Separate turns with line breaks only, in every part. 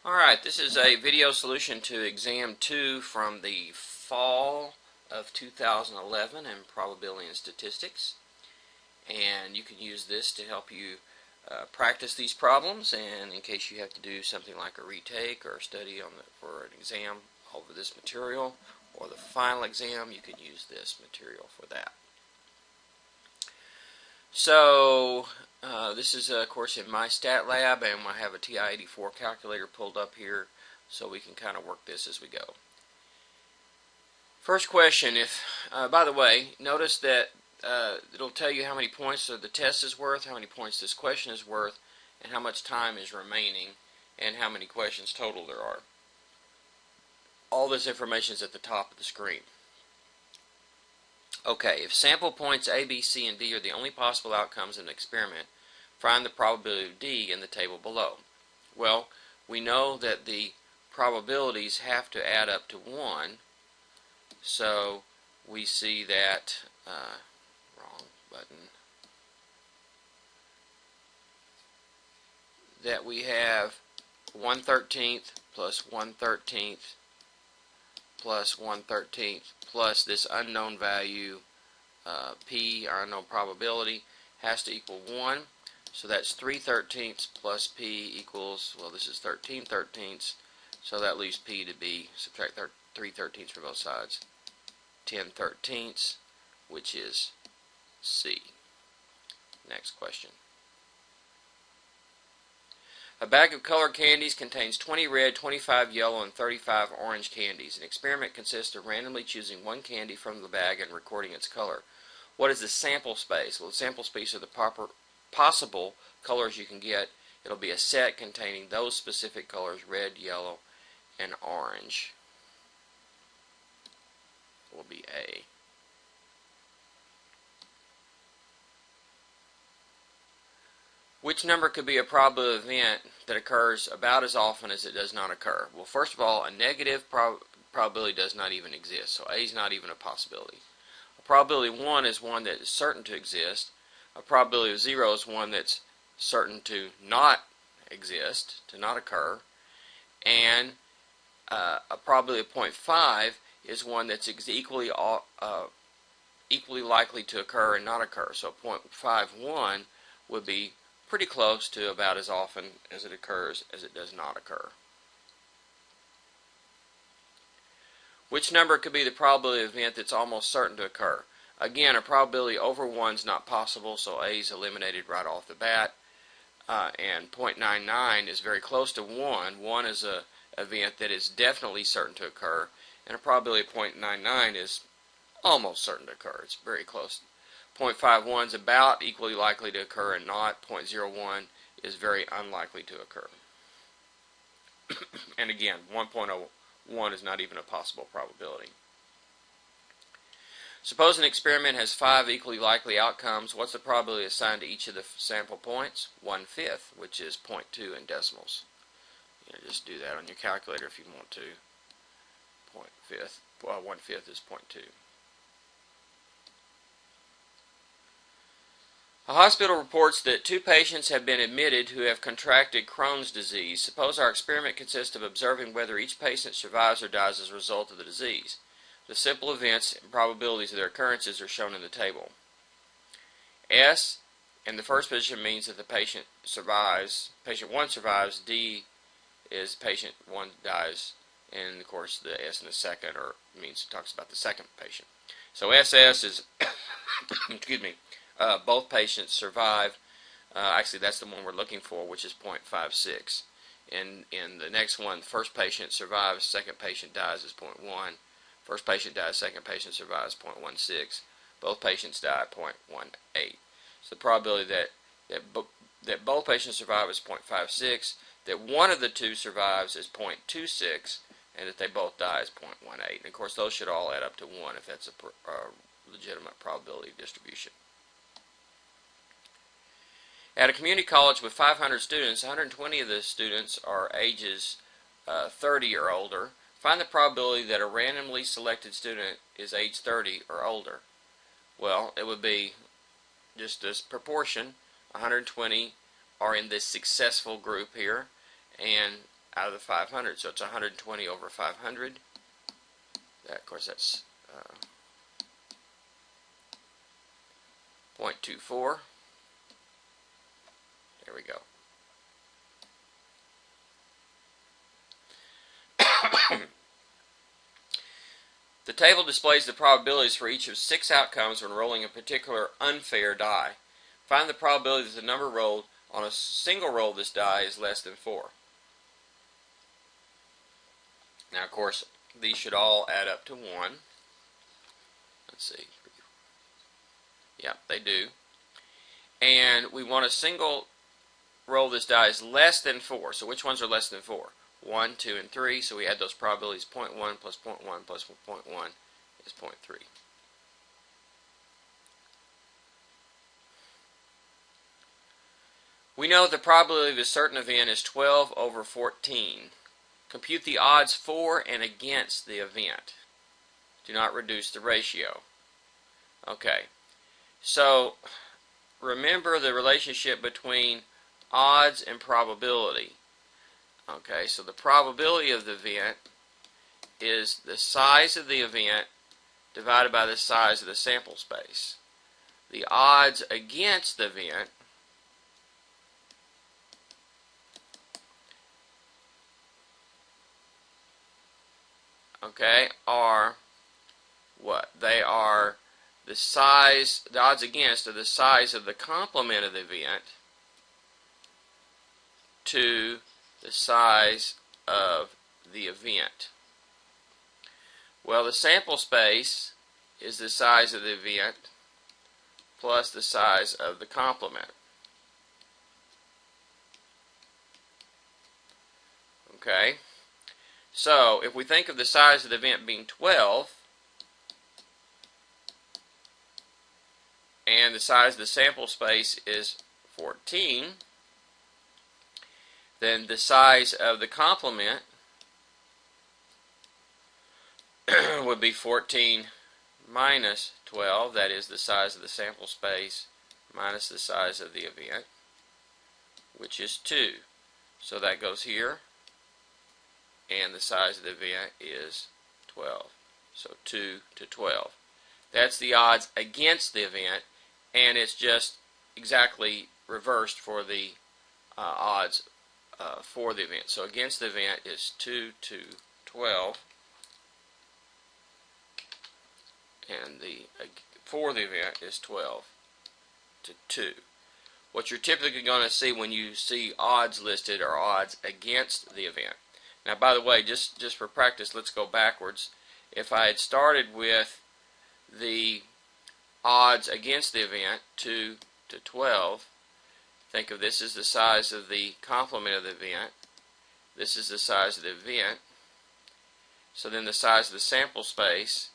Alright, this is a video solution to exam 2 from the fall of 2011 in probability and statistics. And you can use this to help you practice these problems, and in case you have to do something like a retake or study for an exam over this material or the final exam, you can use this material for that. So this is of course in my stat lab, and I have a TI-84 calculator pulled up here so we can kind of work this as we go. First question, by the way, notice that it'll tell you how many points the test is worth, how many points this question is worth, and how much time is remaining, and how many questions total there are. All this information is at the top of the screen. Okay, if sample points A, B, C, and D are the only possible outcomes in an experiment, find the probability of D in the table below. Well, we know that the probabilities have to add up to 1, so we see that, wrong button, that we have 1/13 plus 1/13 plus 1/13 plus this unknown value P, our unknown probability, has to equal 1. So that's 3/13 plus P equals, well, this is 13/13, so that leaves P to be, subtract 3/13 from both sides, 10/13, which is C. Next question. A bag of colored candies contains 20 red, 25 yellow, and 35 orange candies. An experiment consists of randomly choosing one candy from the bag and recording its color. What is the sample space? Well, the sample space are the possible colors you can get. It'll be a set containing those specific colors, red, yellow, and orange. Will be A. Which number could be a probability event that occurs about as often as it does not occur? Well, first of all, a negative probability does not even exist, so A is not even a possibility. A probability of 1 is one that is certain to exist. A probability of 0 is one that's certain to not exist, to not occur. And a probability of 0.5 is one that's equally likely to occur and not occur. So 0.51 would be pretty close to about as often as it occurs as it does not occur. Which number could be the probability event that's almost certain to occur? Again, a probability over 1 is not possible, so A is eliminated right off the bat. And 0.99 is very close to 1. 1 is an event that is definitely certain to occur, and a probability of 0.99 is almost certain to occur. It's very close. 0.51 is about equally likely to occur and not. 0.01 is very unlikely to occur. And again, 1.01 is not even a possible probability. Suppose an experiment has 5 equally likely outcomes. What's the probability assigned to each of the sample points? 1/5, which is 0.2 in decimals. Just do that on your calculator if you want to. 0.5, well, 1/5 is 0.2. A hospital reports that 2 patients have been admitted who have contracted Crohn's disease. Suppose our experiment consists of observing whether each patient survives or dies as a result of the disease. The simple events and probabilities of their occurrences are shown in the table. S in the first position means that the patient survives, patient 1 survives. D is patient 1 dies, and of course the S in the second means it talks about the second patient. So SS is excuse me, both patients survive. Actually, that's the one we're looking for, which is 0.56. In the next one, first patient survives, second patient dies is 0.1. First patient dies, second patient survives 0.16. Both patients die at 0.18. So the probability that both patients survive is 0.56, that one of the two survives is 0.26, and that they both die is 0.18. And of course, those should all add up to 1 if that's a legitimate probability distribution. At a community college with 500 students, 120 of the students are ages 30 or older. Find the probability that a randomly selected student is age 30 or older. Well, it would be just this proportion. 120 are in this successful group here, and out of the 500. So it's 120 over 500. That, of course, that's 0.24. There we go. The table displays the probabilities for each of 6 outcomes when rolling a particular unfair die. Find the probability that the number rolled on a single roll of this die is less than 4. Now, of course, these should all add up to 1. Let's see. Yeah, they do. And we want a single roll of this die is less than 4. So which ones are less than 4? 1, 2, and 3. So we add those probabilities. 0.1 plus 0.1 plus 0.1 is 0.3. We know the probability of a certain event is 12 over 14. Compute the odds for and against the event. Do not reduce the ratio. Okay, so remember the relationship between odds and probability. Okay, so the probability of the event is the size of the event divided by the size of the sample space. The odds against the event are what? They are the size, the odds against are the size of the complement of the event to the size of the event. Well, the sample space is the size of the event plus the size of the complement. Okay? So, if we think of the size of the event being 12, and the size of the sample space is 14, then the size of the complement would be 14 minus 12, that is the size of the sample space minus the size of the event, which is 2. So that goes here, and the size of the event is 12. So 2 to 12. That's the odds against the event, and it's just exactly reversed for the odds for the event. So against the event is 2 to 12, and the for the event is 12 to 2. What you're typically going to see when you see odds listed are odds against the event. Now, by the way, just for practice, let's go backwards. If I had started with the odds against the event, 2 to 12, think of this as the size of the complement of the event. This is the size of the event. So then the size of the sample space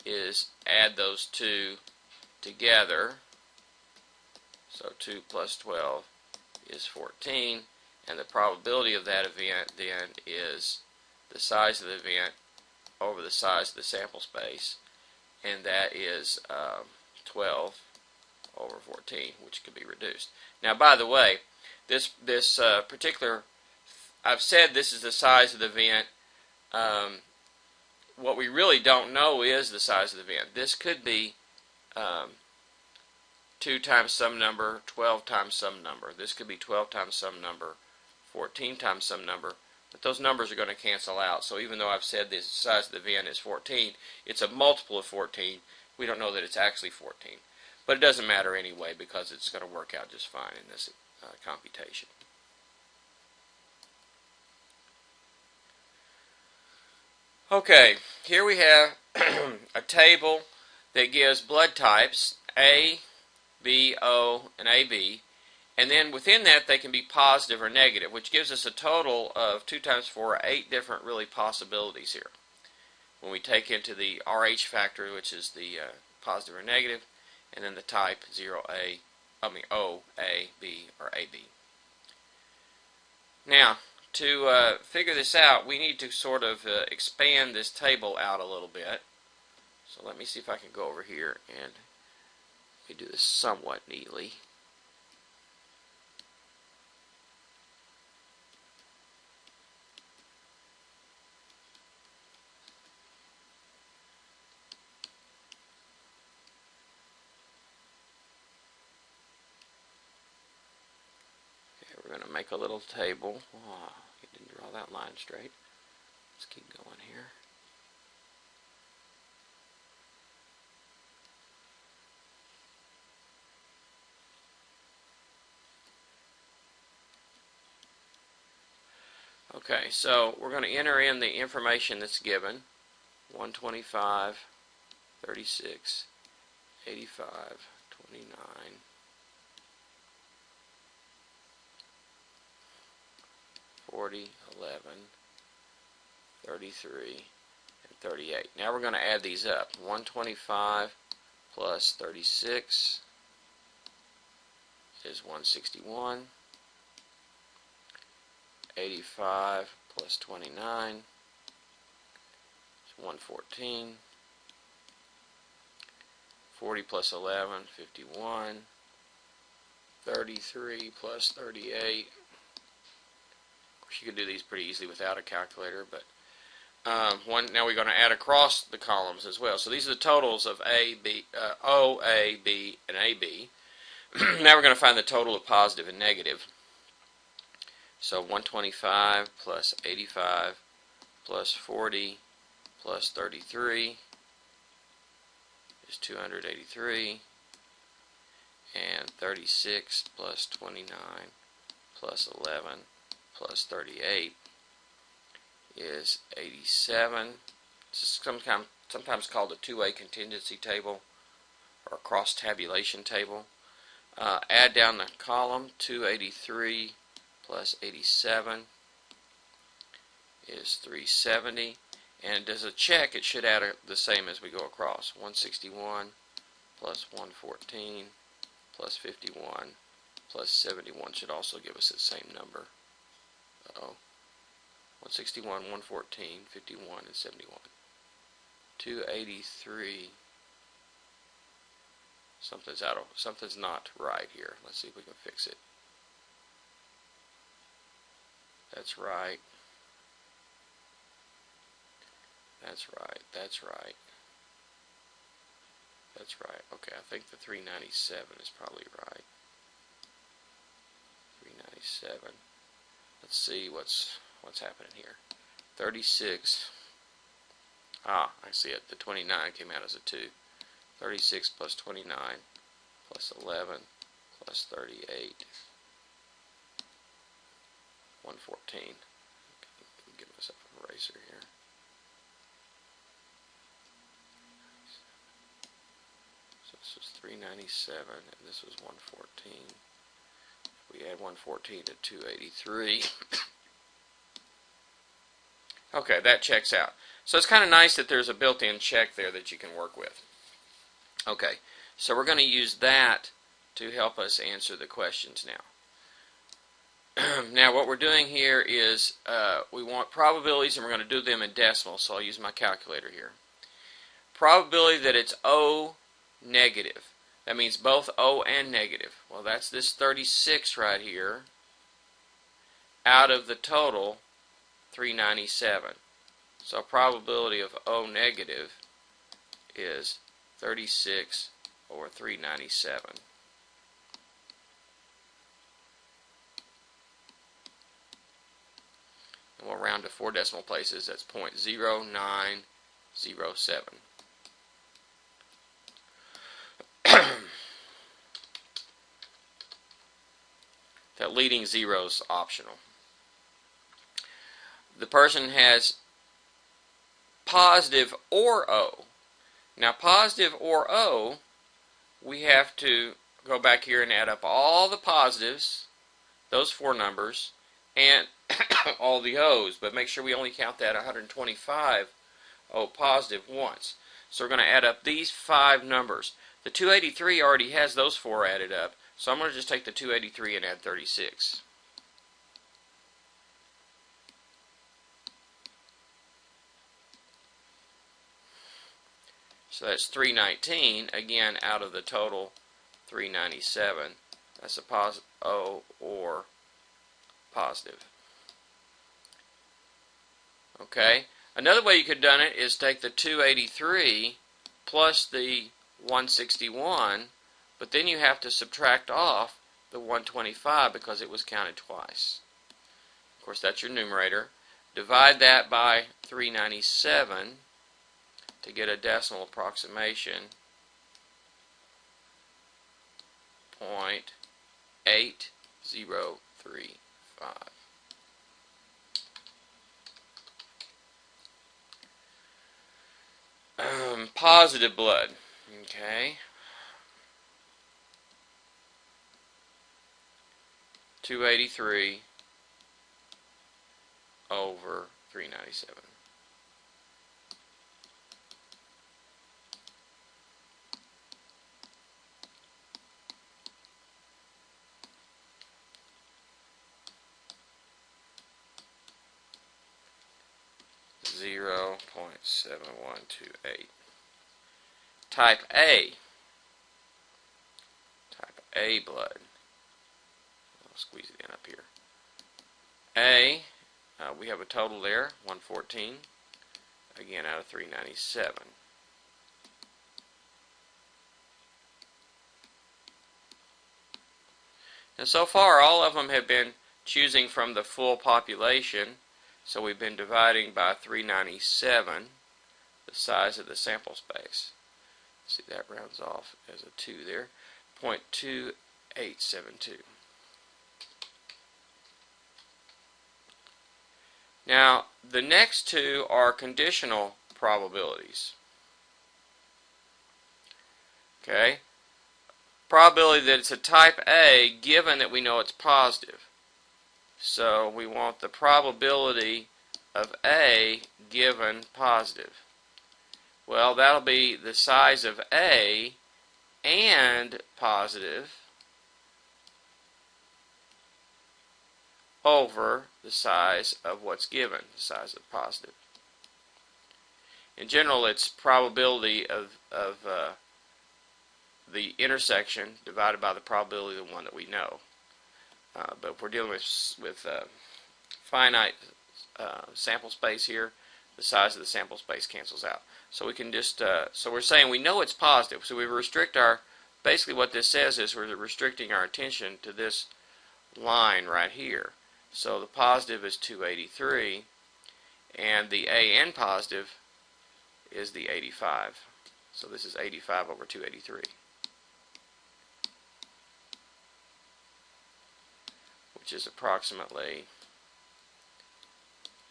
is, add those two together. So 2 plus 12 is 14. And the probability of that event then is the size of the event over the size of the sample space. And that is 12 over 14, which can be reduced. Now, by the way, this particular, I've said this is the size of the event. What we really don't know is the size of the event. This could be 2 times some number, 12 times some number. This could be 12 times some number, 14 times some number. But those numbers are going to cancel out. So even though I've said the size of the event is 14, it's a multiple of 14. We don't know that it's actually 14. But it doesn't matter anyway because it's going to work out just fine in this computation. Okay, here we have a table that gives blood types A, B, O, and AB. And then within that they can be positive or negative, which gives us a total of 2 times 4, 8 different really possibilities here. When we take into the RH factor, which is the positive or negative, and then the type 0A, O, A, B, or AB. Now, to figure this out, we need to sort of expand this table out a little bit. So let me see if I can go over here and we do this somewhat neatly. make a little table. Oh, you didn't draw that line straight. Let's keep going here. Okay, so we're going to enter in the information that's given. 125, 36, 85, 29, 40, 11, 33, and 38. Now we're going to add these up. 125 plus 36 is 161. 85 plus 29 is 114. 40 plus 11, 51. 33 plus 38. Of course, you could do these pretty easily without a calculator, but now we're going to add across the columns as well. So these are the totals of O, A, B, and AB. Now we're going to find the total of positive and negative. So 125 plus 85 plus 40 plus 33 is 283, and 36 plus 29 plus 11 plus 38 is 87. This is sometimes called a two-way contingency table or a cross-tabulation table. Add down the column. 283 plus 87 is 370, and as a check it should add the same as we go across. 161 plus 114 plus 51 plus 71 should also give us the same number. 161, 114, 51, and 71. 283. Something's not right here. Let's see if we can fix it. That's right. That's right. That's right. That's right. Okay, I think the 397 is probably right. 397. Let's see what's happening here. 36. I see it. The 29 came out as a 2. 36 plus 29 plus 11 plus 38. 114. Give myself an eraser here. So this was 397 and this was 114. We add 114 to 283. Okay, that checks out. So it's kind of nice that there's a built-in check there that you can work with. Okay, so we're going to use that to help us answer the questions now. Now what we're doing here is we want probabilities, and we're going to do them in decimals, so I'll use my calculator here. Probability that it's O negative. That means both O and negative. Well, that's this 36 right here out of the total 397. So probability of O negative is 36 over 397. And we'll round to 4 decimal places. That's 0.0907. That leading zero is optional. The person has positive or O. Now positive or O, we have to go back here and add up all the positives, those 4 numbers, and all the O's, but make sure we only count that 125 O positive once. So we're going to add up these 5 numbers. The 283 already has those 4 added up, so I'm going to just take the 283 and add 36. So that's 319, again out of the total 397. That's a O or positive. Okay, another way you could have done it is take the 283 plus the 161, but then you have to subtract off the 125 because it was counted twice. Of course, that's your numerator. Divide that by 397 to get a decimal approximation. 0.8035. Positive blood. Okay. 283 over 397. .7128. Type A. Type A blood. I'll squeeze it in up here. A, we have a total there, 114. Again, out of 397. And so far, all of them have been choosing from the full population. So we've been dividing by 397, the size of the sample space. See, that rounds off as a 2 there. 0.2872. Now, the next two are conditional probabilities. Okay? Probability that it's a type A given that we know it's positive. So we want the probability of A given positive. Well, that'll be the size of A and positive over the size of what's given, the size of positive. In general, it's probability of the intersection divided by the probability of the one that we know. But if we're dealing with finite sample space here, the size of the sample space cancels out. So we can just, so we're saying we know it's positive. So we restrict our, basically what this says is we're restricting our attention to this line right here. So the positive is 283, and the AN positive is the 85. So this is 85 over 283. Which is approximately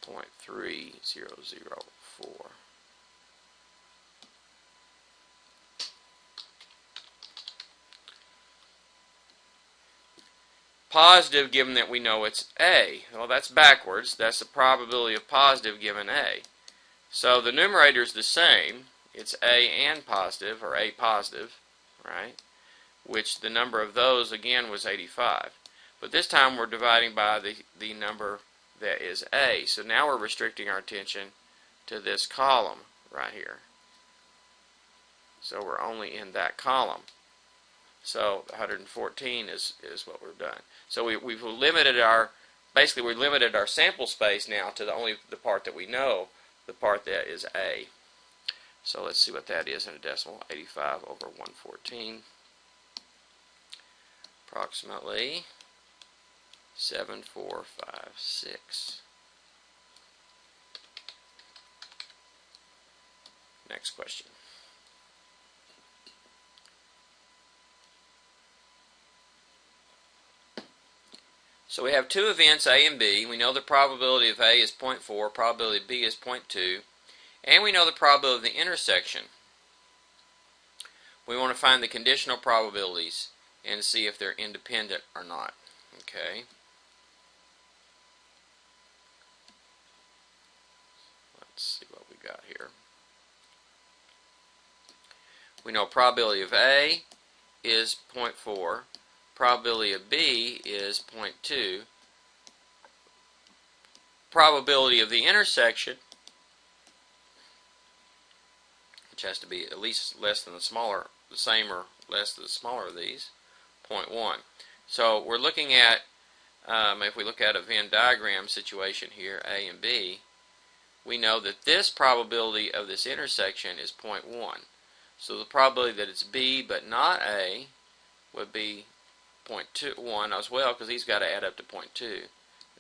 0.3004. Positive given that we know it's A. Well, that's backwards. That's the probability of positive given A. So the numerator is the same. It's A and positive, or A positive, right? Which the number of those, again, was 85. But this time we're dividing by the number that is A. So now we're restricting our attention to this column right here. So we're only in that column. So 114 is what we've done. So we've limited our, basically we limited our sample space now to only the part that we know, the part that is A. So let's see what that is in a decimal. 85 over 114. Approximately 7456. Next question. So we have two events, A and B. We know the probability of A is 0.4, probability of B is 0.2, and we know the probability of the intersection. We want to find the conditional probabilities and see if they're independent or not. Okay. Let's see what we got here. We know probability of A is 0.4. Probability of B is 0.2. Probability of the intersection, which has to be at least less than the smaller, the same or less than the smaller of these, 0.1. So we're looking at, if we look at a Venn diagram situation here, A and B, we know that this probability of this intersection is 0.1. So the probability that it's B but not A would be 0.1 as well, because these got to add up to 0.2.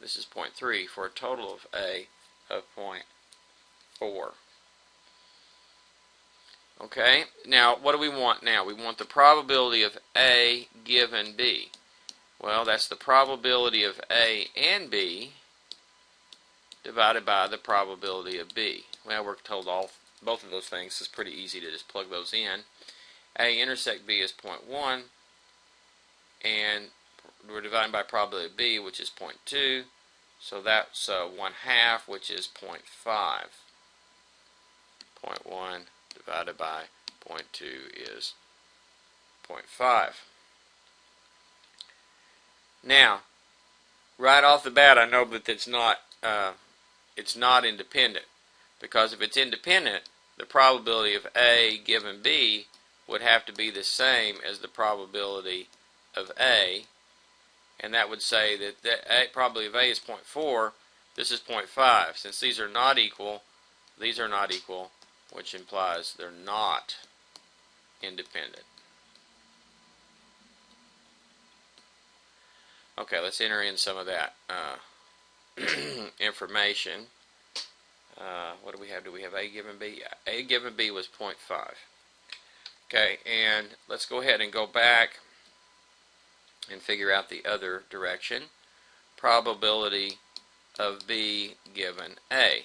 This is 0.3 for a total of A of 0.4. Okay, now what do we want now? We want the probability of A given B. Well, that's the probability of A and B divided by the probability of B. Well, we're told both of those things. It's pretty easy to just plug those in. A intersect B is 0.1, and we're dividing by probability of B, which is 0.2. So that's 1/2, which is 0.5. 0.1 divided by 0.2 is 0.5. Now, right off the bat, I know that it's not independent, because if it's independent, the probability of A given B would have to be the same as the probability of A, and that would say that the probability of A is 0.4, this is 0.5. Since these are not equal, which implies they're not independent. Okay, let's enter in some of that information. What do we have? Do we have A given B? Yeah, A given B was 0.5. Okay, and let's go ahead and go back and figure out the other direction. Probability of B given A.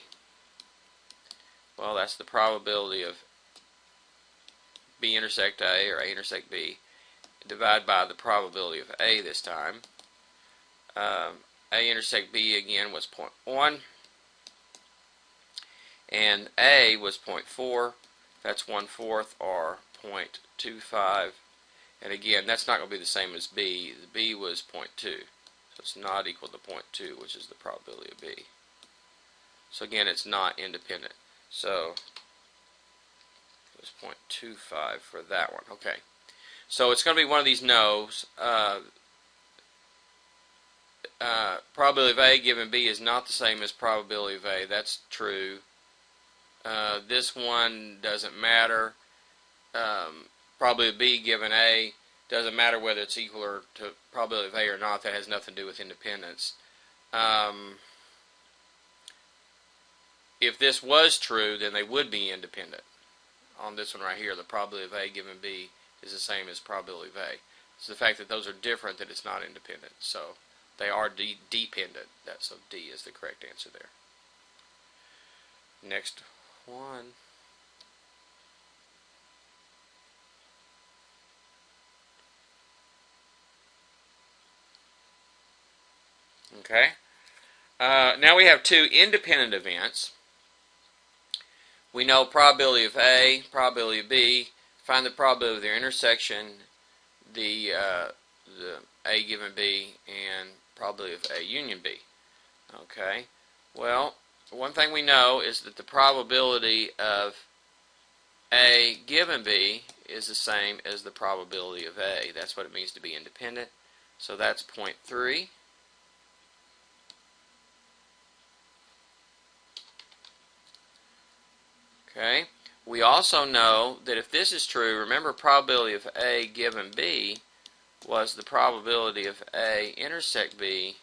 Well, that's the probability of B intersect A, or A intersect B, divided by the probability of A this time. A intersect B again was 0.1, and A was 0.4. That's 1/4, or 0.25. And again, that's not going to be the same as B. The B was 0.2, so it's not equal to 0.2, which is the probability of B. So again, it's not independent. So it was 0.25 for that one. Okay, so it's going to be one of these no's. Probability of A given B is not the same as probability of A. That's true. This one doesn't matter. Probability of B given A doesn't matter whether it's equal or to probability of A or not. That has nothing to do with independence. If this was true, then they would be independent. On this one right here, the probability of A given B is the same as probability of A. It's the fact that those are different that it's not independent. So they are dependent. So D is the correct answer there. Next one. Okay. Now we have two independent events. We know probability of A, probability of B. Find the probability of their intersection, the A given B, and probability of A union B. Okay. Well, one thing we know is that the probability of A given B is the same as the probability of A. That's what it means to be independent. So that's 0.3. Okay. We also know that if this is true, remember probability of A given B was the probability of A intersect B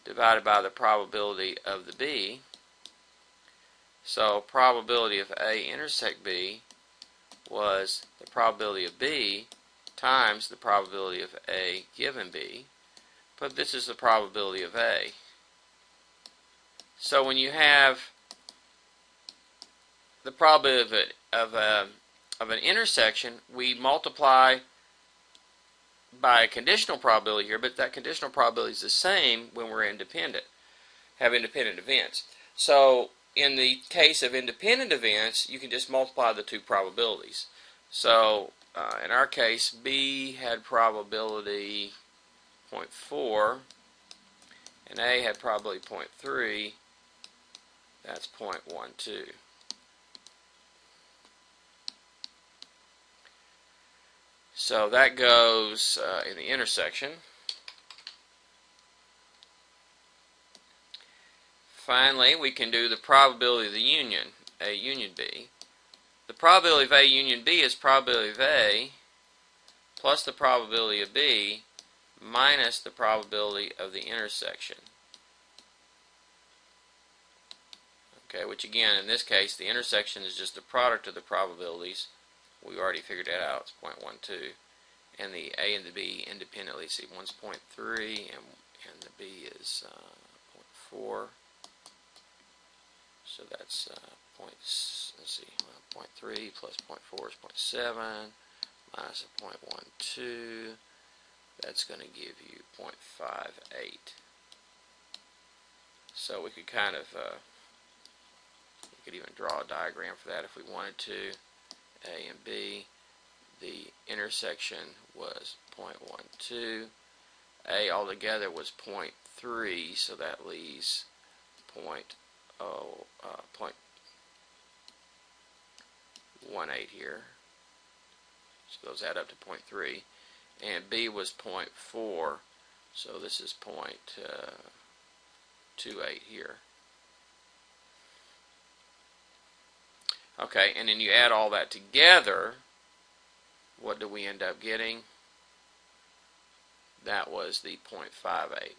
divided by the probability of the B. So probability of A intersect B was the probability of B times the probability of A given B. But this is the probability of A. So when you have the probability of an intersection, we multiply by a conditional probability here, but that conditional probability is the same when we're independent, have independent events. So in the case of independent events, you can just multiply the two probabilities. So in our case, B had probability 0.4 and A had probability 0.3. That's 0.12. So that goes in the intersection. Finally, we can do the probability of the union, A union B. The probability of A union B is probability of A plus the probability of B minus the probability of the intersection. Okay, which again, in this case, the intersection is just the product of the probabilities. We already figured that out. It's 0.12. And the A and the B independently. See, one's 0.3 and the B is 0.4. So that's let's see, 0.3 plus 0.4 is 0.7 minus a 0.12. That's going to give you 0.58. So we could kind of we could even draw a diagram for that if we wanted to. A and B. The intersection was 0.12. A altogether was 0.3, so that leaves 0.18 here. So those add up to 0.3. And B was 0.4, so this is 0.28 here. Okay, and then you add all that together. What do we end up getting? That was the 0.58.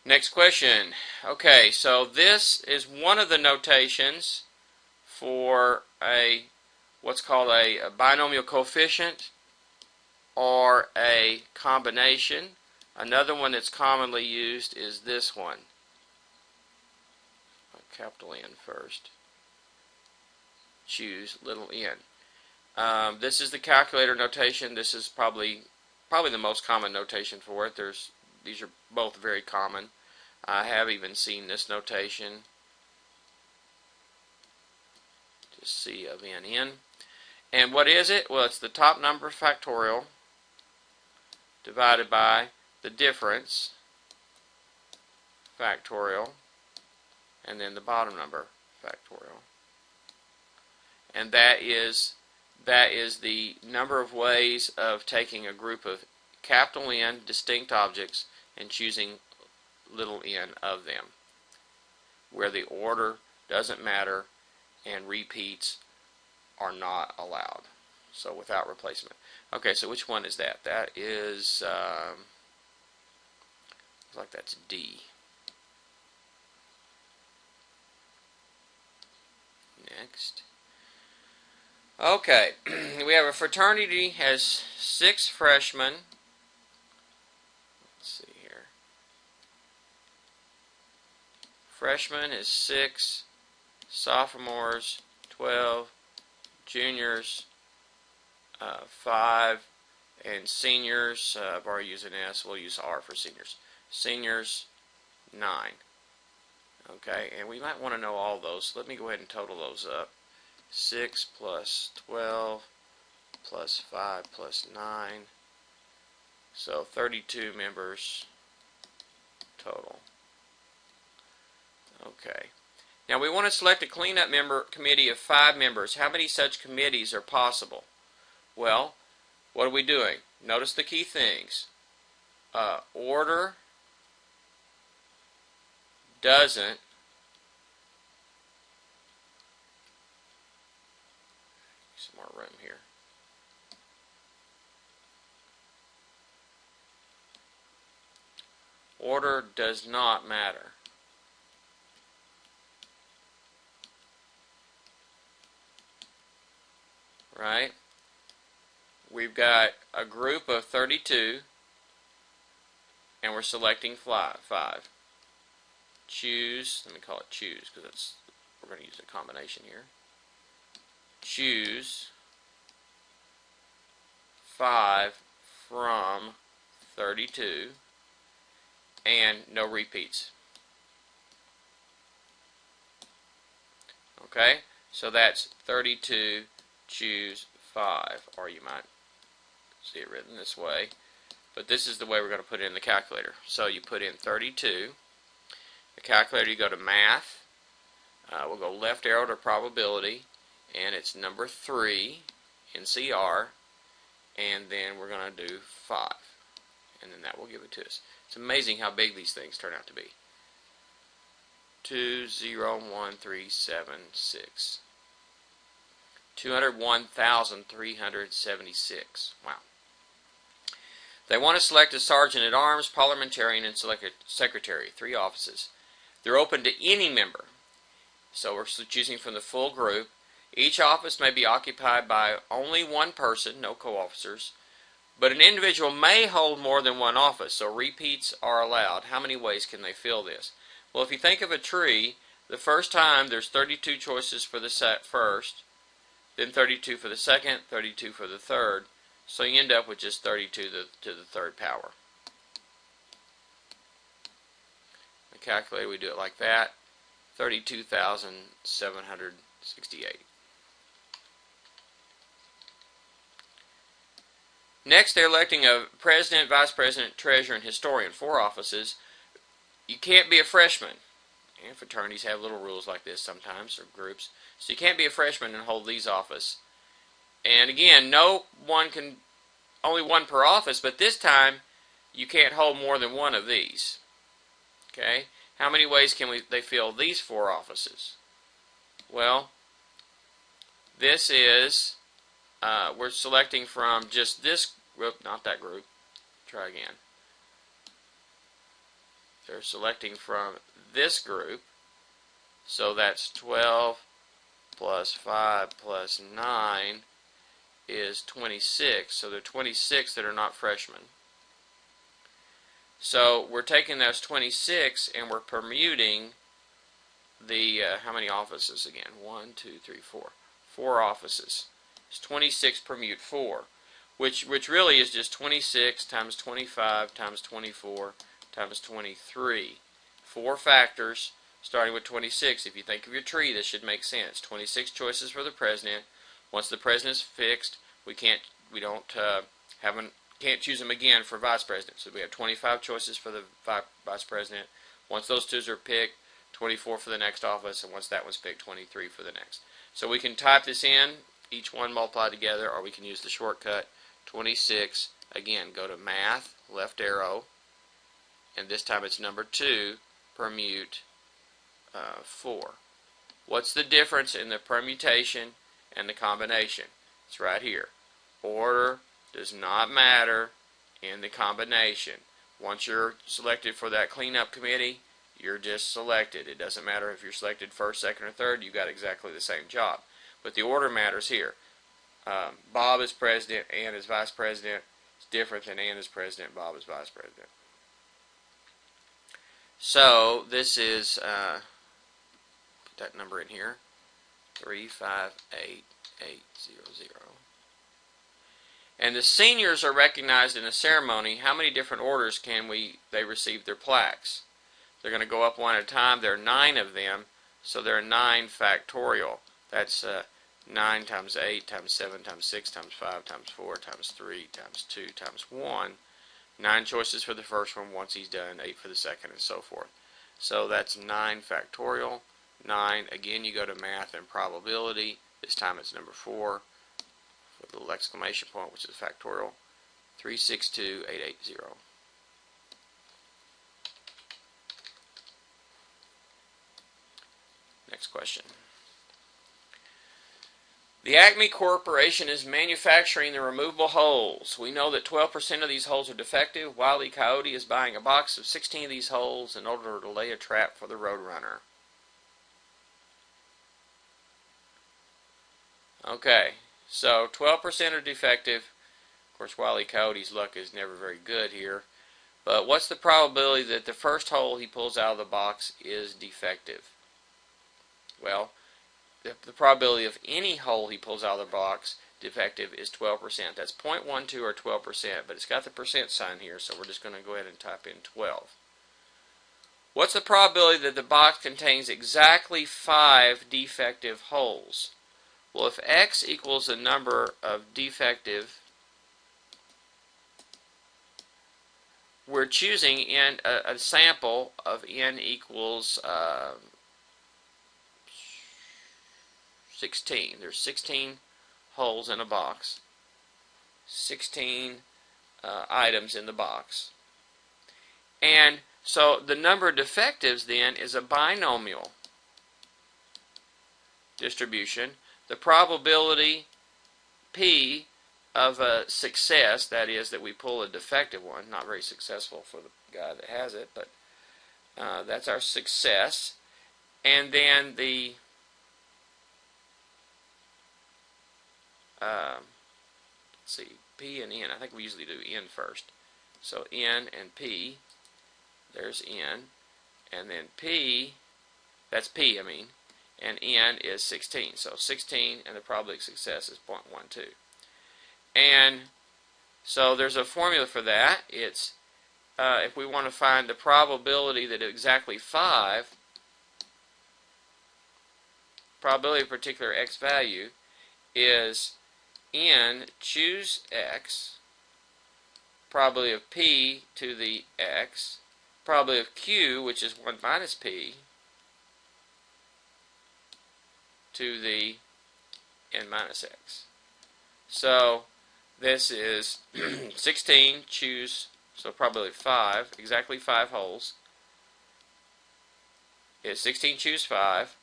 Next question. Okay, so this is one of the notations for what's called a binomial coefficient or a combination. Another one that's commonly used is this one. Capital N first. Choose little n. This is the calculator notation. This is probably the most common notation for it. These are both very common. I have even seen this notation. Just C of n. And what is it? Well, it's the top number factorial divided by the difference factorial, and then the bottom number factorial. And that is the number of ways of taking a group of capital N distinct objects and choosing little n of them, where the order doesn't matter and repeats are not allowed. So without replacement. Okay, so which one is that? That is, looks like that's D. Next. Okay, we have a fraternity has 6 freshmen. Let's see here. Freshmen is 6, sophomores 12, juniors 5, and seniors, I've already used an S, we'll use R for seniors. Seniors 9. Okay, and we might want to know all those. So let me go ahead and total those up. 6 plus 12 plus 5 plus 9. So 32 members total. Okay. Now we want to select a cleanup committee of 5 members. How many such committees are possible? Well, what are we doing? Notice the key things. Order doesn't some more room here. Order does not matter. Right? We've got a group of 32 and we're selecting 5. Choose, let me call it choose because we're going to use a combination here. Choose 5 from 32 and no repeats. Okay, so that's 32, choose 5, or you might see it written this way, but this is the way we're going to put it in the calculator. So you put in 32, the calculator, you go to math, we'll go left arrow to probability, and it's number 3 in CR, and then we're going to do 5, and then that will give it to us. It's amazing how big these things turn out to be. 201,376. 201,376. Wow. They want to select a sergeant at arms, parliamentarian, and secretary, 3 offices. They're open to any member. So we're choosing from the full group. Each office may be occupied by only one person, no co-officers, but an individual may hold more than one office, so repeats are allowed. How many ways can they fill this? Well, if you think of a tree, the first time there's 32 choices for the first, then 32 for the second, 32 for the third, so you end up with just 32 to the third power. The calculator, we do it like that, 32,768. Next, they're electing a president, vice president, treasurer, and historian, 4 offices. You can't be a freshman. And fraternities have little rules like this sometimes, or groups. So you can't be a freshman and hold these offices. And again, only one per office, but this time you can't hold more than one of these. Okay? How many ways can they fill these 4 offices? Well, this is, we're selecting from just this group, not that group. Try again. They're selecting from this group, so that's 12 plus 5 plus 9 is 26, so there are 26 that are not freshmen. So we're taking those 26 and we're permuting the, how many offices again? 1, 2, 3, 4. 4 offices. It's 26 permute 4, which really is just 26 times 25 times 24 times 23. 4 factors starting with 26. If you think of your tree, this should make sense. 26 choices for the president. Once the president's fixed, we can't choose them again for vice president. So we have 25 choices for the vice president. Once those 2s are picked, 24 for the next office, and once that one's picked, 23 for the next. So we can type this in, each one multiplied together, or we can use the shortcut 26. Again, go to math, left arrow, and this time it's number 2, permute 4. What's the difference in the permutation and the combination? It's right here. Order does not matter in the combination. Once you're selected for that cleanup committee, you're just selected. It doesn't matter if you're selected first, second, or third. You got exactly the same job. But the order matters here. Bob is president, Ann is vice president. It's different than Ann is president, Bob is vice president. So this is, put that number in here, 358800. And the seniors are recognized in a ceremony. How many different orders can they receive their plaques? They're going to go up one at a time. There are 9 of them, so there are 9 factorial. That's 9 times 8 times 7 times 6 times 5 times 4 times 3 times 2 times 1. 9 choices for the first one once he's done, 8 for the second, and so forth. So that's 9 factorial. 9, again, you go to math and probability. This time it's number 4. With a little exclamation point, which is factorial. 362880. Next question. The Acme Corporation is manufacturing the removable holes. We know that 12% of these holes are defective. Wile E. Coyote is buying a box of 16 of these holes in order to lay a trap for the Roadrunner. Okay, so 12% are defective. Of course, Wile E. Coyote's luck is never very good here. But what's the probability that the first hole he pulls out of the box is defective? Well, the probability of any hole he pulls out of the box defective is 12%. That's 0.12 or 12%, but it's got the percent sign here, so we're just going to go ahead and type in 12. What's the probability that the box contains exactly 5 defective holes? Well, if x equals the number of defective, we're choosing in a sample of n equals 16. There's 16 holes in a box, 16 items in the box. And So the number of defectives then is a binomial distribution. The probability P of a success, that is, that we pull a defective one, not very successful for the guy that has it, but that's our success. And then the let's see, P and N. I think we usually do N first. So N and P, there's N, and then P, that's P, I mean, and N is 16. So 16, and the probability of success is 0.12. And so there's a formula for that. It's if we want to find the probability that exactly 5, probability of a particular x value is N, choose x, probability of P to the x, probability of Q, which is 1 minus P, to the N minus x. So this is 16, choose, so probability of 5, exactly 5 holes, is 16 choose 5,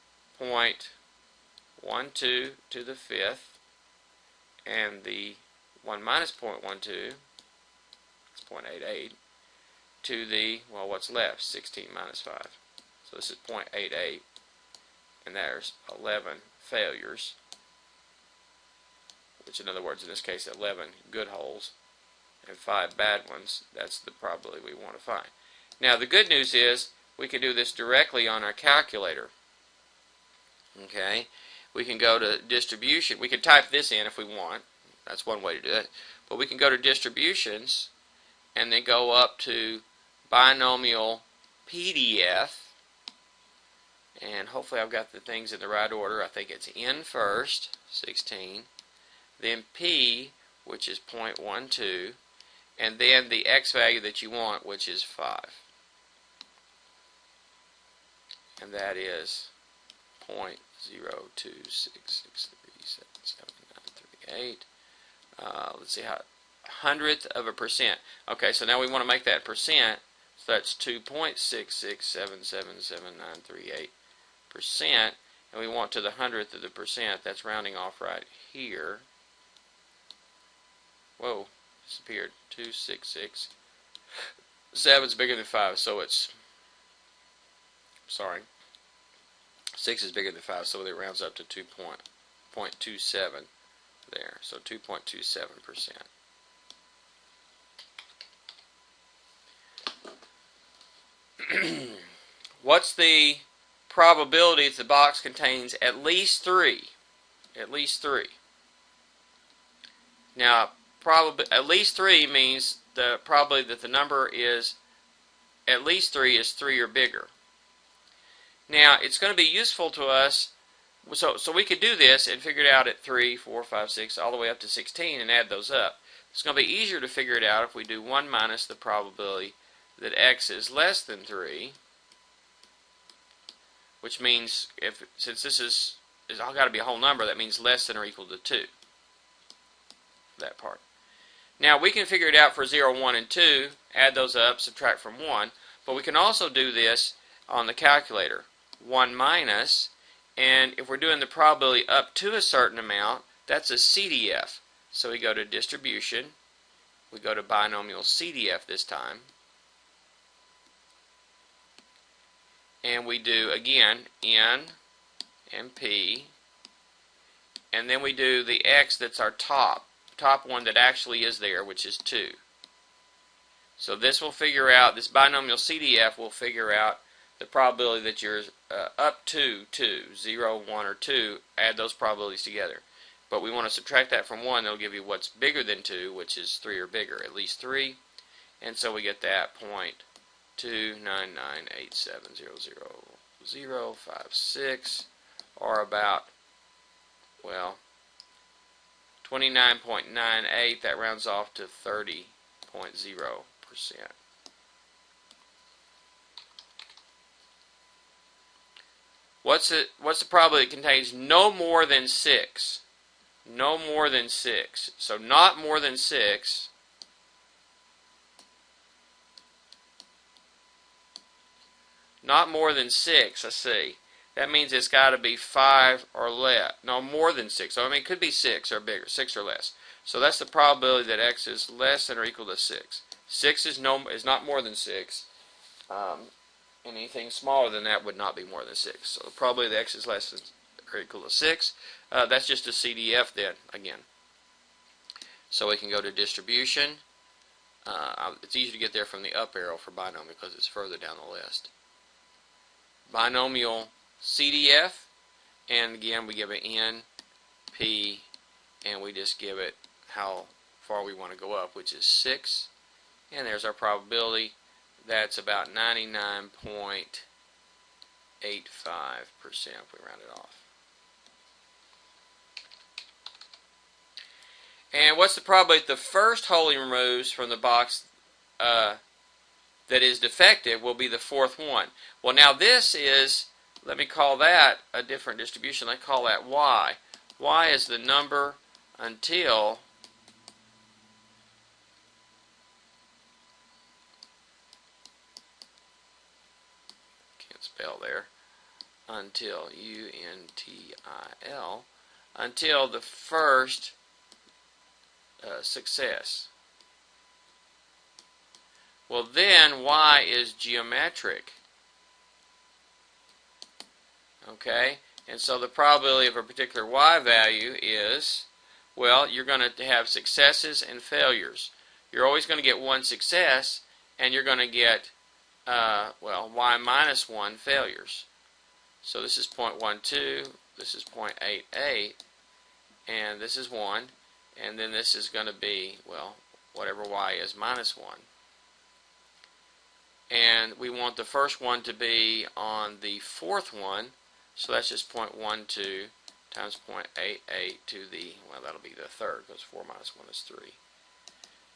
0.12 to the 5th, and the 1 minus 0.12, it's 0.88, to the, well, what's left? 16 minus 5. So this is 0.88, and there's 11 failures, which in other words, in this case, 11 good holes and 5 bad ones. That's the probability we want to find. Now, the good news is we can do this directly on our calculator. Okay, we can go to distribution. We can type this in if we want. That's one way to do it. But we can go to distributions and then go up to binomial PDF. And hopefully I've got the things in the right order. I think it's N first, 16. Then P, which is 0.12. And then the x value that you want, which is 5. And that is 0.0266377938. Let's see how, 100th of a percent. Okay, so now we want to make that percent. So that's 2.66777938%. And we want to the 100th of the percent. That's rounding off right here. Whoa, disappeared. 266. 7's bigger than 5, so it's, sorry, 6 is bigger than 5, so it rounds up to 2.27 there. So 2.27%. What's the probability that the box contains at least 3? At least 3. Now, at least 3 means the probability that the number is at least 3 is 3 or bigger. Now, it's going to be useful to us, so we could do this and figure it out at 3, 4, 5, 6, all the way up to 16 and add those up. It's going to be easier to figure it out if we do 1 minus the probability that x is less than 3, which means, since this is all got to be a whole number, that means less than or equal to 2. That part. Now, we can figure it out for 0, 1, and 2, add those up, subtract from 1, but we can also do this on the calculator. 1 minus, and if we're doing the probability up to a certain amount, that's a CDF. So we go to distribution, we go to binomial CDF this time, and we do, again, N and P, and then we do the X that's our top one that actually is there, which is 2. So this will figure out, this binomial CDF will figure out the probability that you're up to 2, 0, 1, or 2, add those probabilities together. But we want to subtract that from 1, that'll give you what's bigger than 2, which is 3 or bigger, at least 3. And so we get that 0.29987000056, or about, well, 29.98, that rounds off to 30.0%. What's the probability it contains no more than 6? No more than 6. So not more than 6. Not more than 6, let's see. That means it's got to be 5 or less. No, more than 6. So, I mean, it could be 6 or bigger, 6 or less. So that's the probability that x is less than or equal to 6. 6 is not more than 6. Anything smaller than that would not be more than 6. So the probability that x is less than or equal to 6. That's just a CDF then, again. So we can go to distribution. It's easy to get there from the up arrow for binomial because it's further down the list. Binomial CDF, and again we give it n, p, and we just give it how far we want to go up, which is 6. And there's our probability. That's about 99.85% if we round it off. And what's the probability that the first hole he removes from the box that is defective will be the fourth one? Well, now this is, let me call that a different distribution. Let's call that y. Y is the number until there, until UNTIL, until the first success. Well, then y is geometric. Okay, and so the probability of a particular y value is, well, you're going to have successes and failures. You're always going to get one success, and you're going to get well, y minus 1 failures. So this is 0.12, this is 0.88, and this is 1, and then this is going to be, well, whatever y is minus 1. And we want the first one to be on the fourth one, so that's just 0.12 times 0.88 to the, well, that'll be the third, because 4 minus 1 is 3.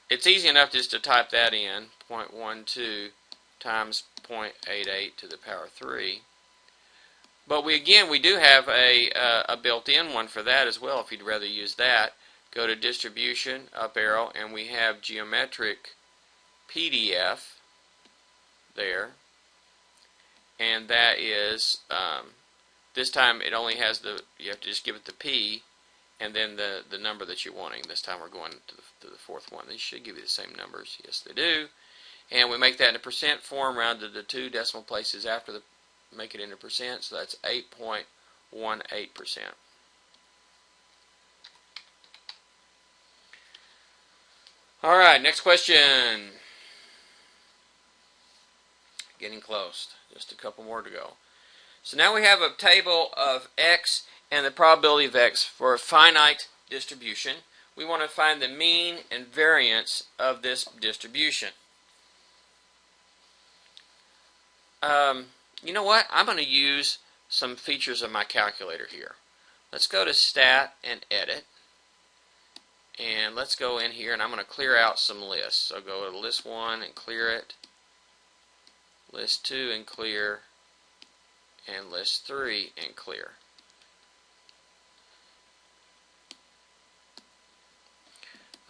It's easy enough just to type that in, 0.12 times 0.88 to the power 3. But we do have a built-in one for that as well if you'd rather use that. Go to distribution, up arrow, and we have geometric PDF there. And that is, this time it only has you have to just give it the P and then the number that you're wanting. This time we're going to the fourth one. These should give you the same numbers. Yes, they do. And we make that in a percent form, rounded to 2 decimal places after make it into percent, so that's 8.18%. All right, next question. Getting close. Just a couple more to go. So now we have a table of x and the probability of x for a finite distribution. We want to find the mean and variance of this distribution. You know what? I'm going to use some features of my calculator here. Let's go to Stat and Edit. And let's go in here and I'm going to clear out some lists. So go to List 1 and clear it. List 2 and clear. And List 3 and clear.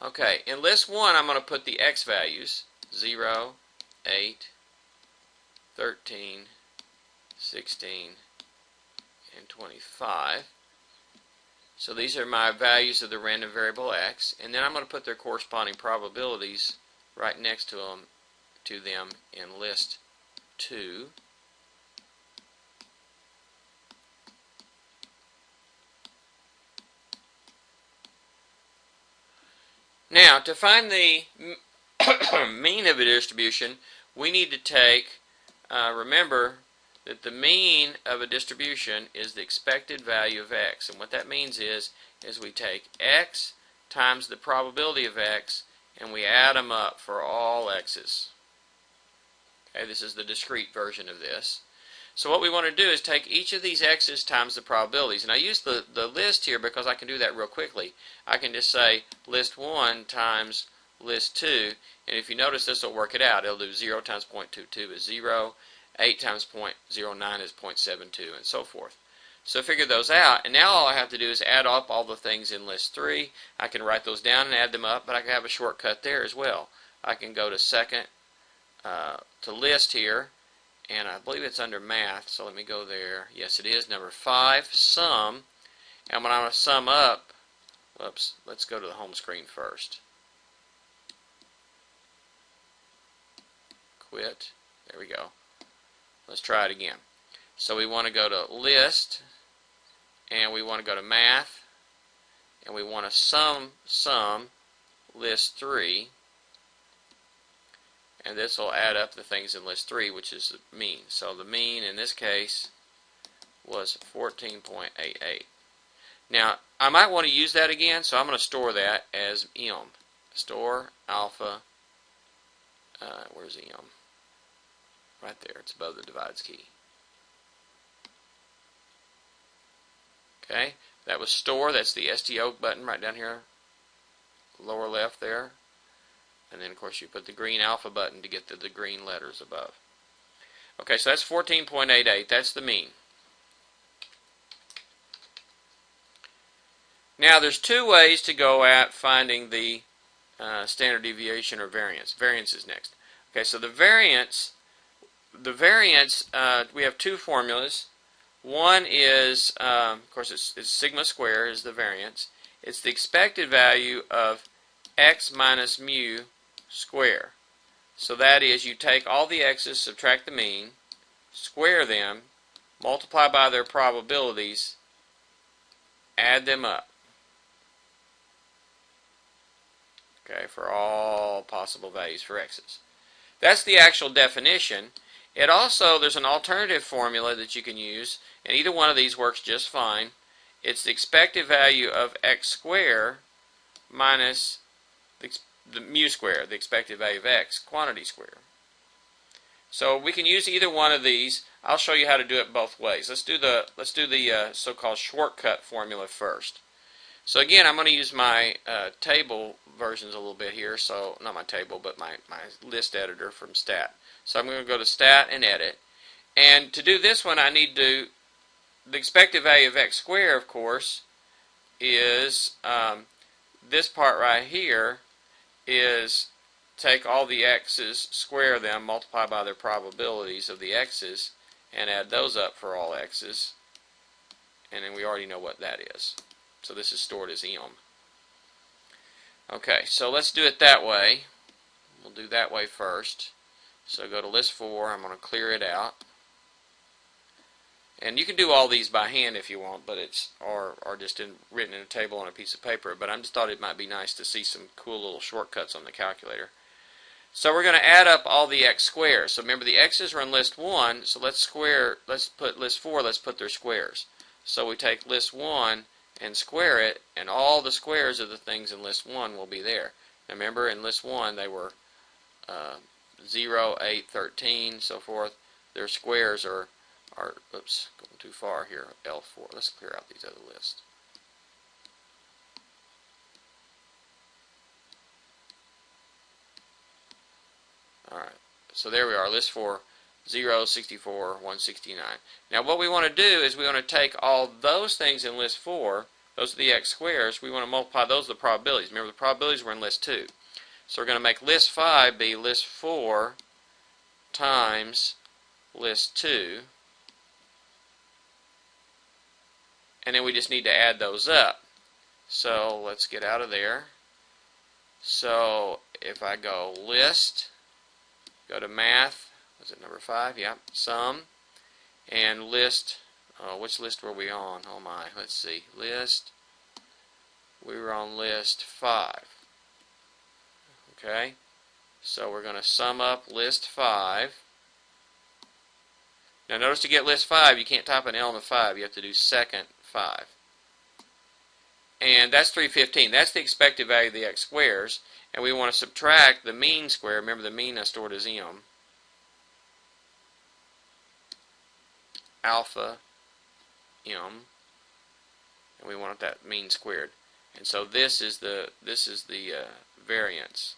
Okay, in List 1 I'm going to put the x values. 0, 8, 13, 16, and 25. So these are my values of the random variable x, and then I'm going to put their corresponding probabilities right next to them in list 2. Now, to find the mean of a distribution, we need to take, remember that the mean of a distribution is the expected value of x. And what that means is we take x times the probability of x, and we add them up for all x's. Okay, this is the discrete version of this. So what we want to do is take each of these x's times the probabilities. And I use the list here because I can do that real quickly. I can just say list 1 times list 2. And if you notice, this will work it out. It'll do 0 times 0.22 is 0. 8 times 0.09 is 0.72, and so forth. So figure those out, and now all I have to do is add up all the things in list 3. I can write those down and add them up, but I can have a shortcut there as well. I can go to second to list here, and I believe it's under math, so let me go there. Yes, it is number 5, sum. And when I want to sum up, whoops, let's go to the home screen first. Quit. There we go. Let's try it again. So we want to go to list, and we want to go to math, and we want to sum list 3, and this will add up the things in list 3, which is the mean. So the mean in this case was 14.88. Now I might want to use that again, so I'm going to store that as m. Store alpha, where's m? Right there, it's above the divides key. Okay, that was store, that's the STO button right down here, lower left there. And then of course you put the green alpha button to get to the green letters above. Okay, so that's 14.88, that's the mean. Now there's 2 ways to go at finding the standard deviation or variance. Variance is next. Okay, so the variance, we have 2 formulas. One is, of course, it's sigma square is the variance. It's the expected value of x minus mu square. So that is, you take all the x's, subtract the mean, square them, multiply by their probabilities, add them up. Okay, for all possible values for x's. That's the actual definition. It also, there's an alternative formula that you can use, and either one of these works just fine. It's the expected value of x squared minus the mu squared, the expected value of x, quantity squared. So we can use either one of these. I'll show you how to do it both ways. Let's do the so-called shortcut formula first. So again, I'm going to use my table versions a little bit here. So not my table, but my list editor from Stat. So I'm going to go to Stat and Edit. And to do this one, I need to, the expected value of x squared, of course, is this part right here is take all the x's, square them, multiply by their probabilities of the x's, and add those up for all x's. And then we already know what that is. So this is stored as m. Okay, so let's do it that way. We'll do that way first. So go to list 4. I'm going to clear it out. And you can do all these by hand if you want, but it's or just written in a table on a piece of paper. But I just thought it might be nice to see some cool little shortcuts on the calculator. So we're going to add up all the x squares. So remember the x's are in list 1, so let's put list 4, let's put their squares. So we take list 1 and square it, and all the squares of the things in list 1 will be there. Now remember, in list 1 they were 0, 8, 13, so forth. Their squares are oops, going too far here, L4. Let's clear out these other lists. Alright, so there we are, list 4, 0, 64, 169. Now what we want to do is we want to take all those things in list 4, those are the x squares, we want to multiply those with the probabilities. Remember the probabilities were in list 2. So we're going to make list 5 be list 4 times list 2. And then we just need to add those up. So let's get out of there. So if I go list, go to math, was it number 5? Yeah, sum, and list, which list were we on? Oh my, let's see, list, we were on list 5. Okay, so we're going to sum up list 5. Now notice to get list 5, you can't type an element 5, you have to do second 5. And that's 315. That's the expected value of the x squares. And we want to subtract the mean square. Remember the mean I stored as m. Alpha m. And we want that mean squared. And so this is the variance.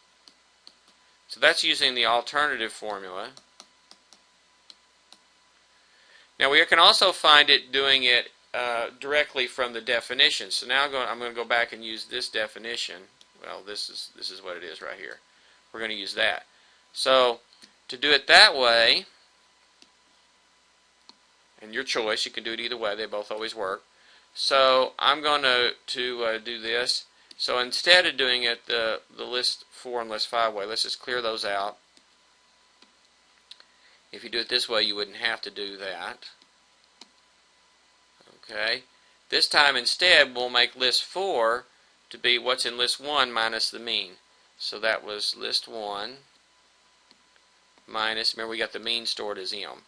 So that's using the alternative formula. Now we can also find it doing it directly from the definition. So now I'm going to go back and use this definition. Well, this is what it is right here. We're going to use that. So to do it that way, And your choice, you can do it either way, they both always work. So I'm going to do this. So instead of doing it the list 4 and list 5 way, let's just clear those out. If you do it this way, you wouldn't have to do that. Okay. This time instead, we'll make list 4 to be what's in list 1 minus the mean. So that was list 1 minus, remember we got the mean stored as M.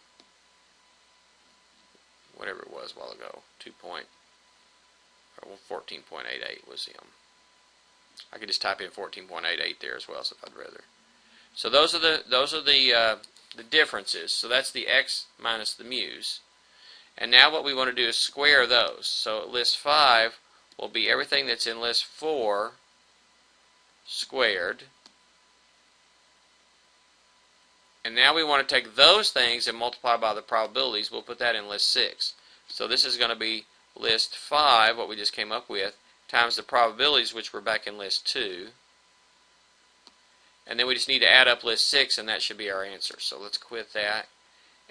Whatever it was a while ago, 14.88 was M. I could just type in 14.88 there as well, so if I'd rather. So those are the differences. So that's the x minus the mu's. And now what we want to do is square those. So list 5 will be everything that's in list 4 squared. And now we want to take those things and multiply by the probabilities. We'll put that in list 6. So this is going to be list 5, what we just came up with, times the probabilities, which were back in list 2. And then we just need to add up list 6, and that should be our answer. So let's quit that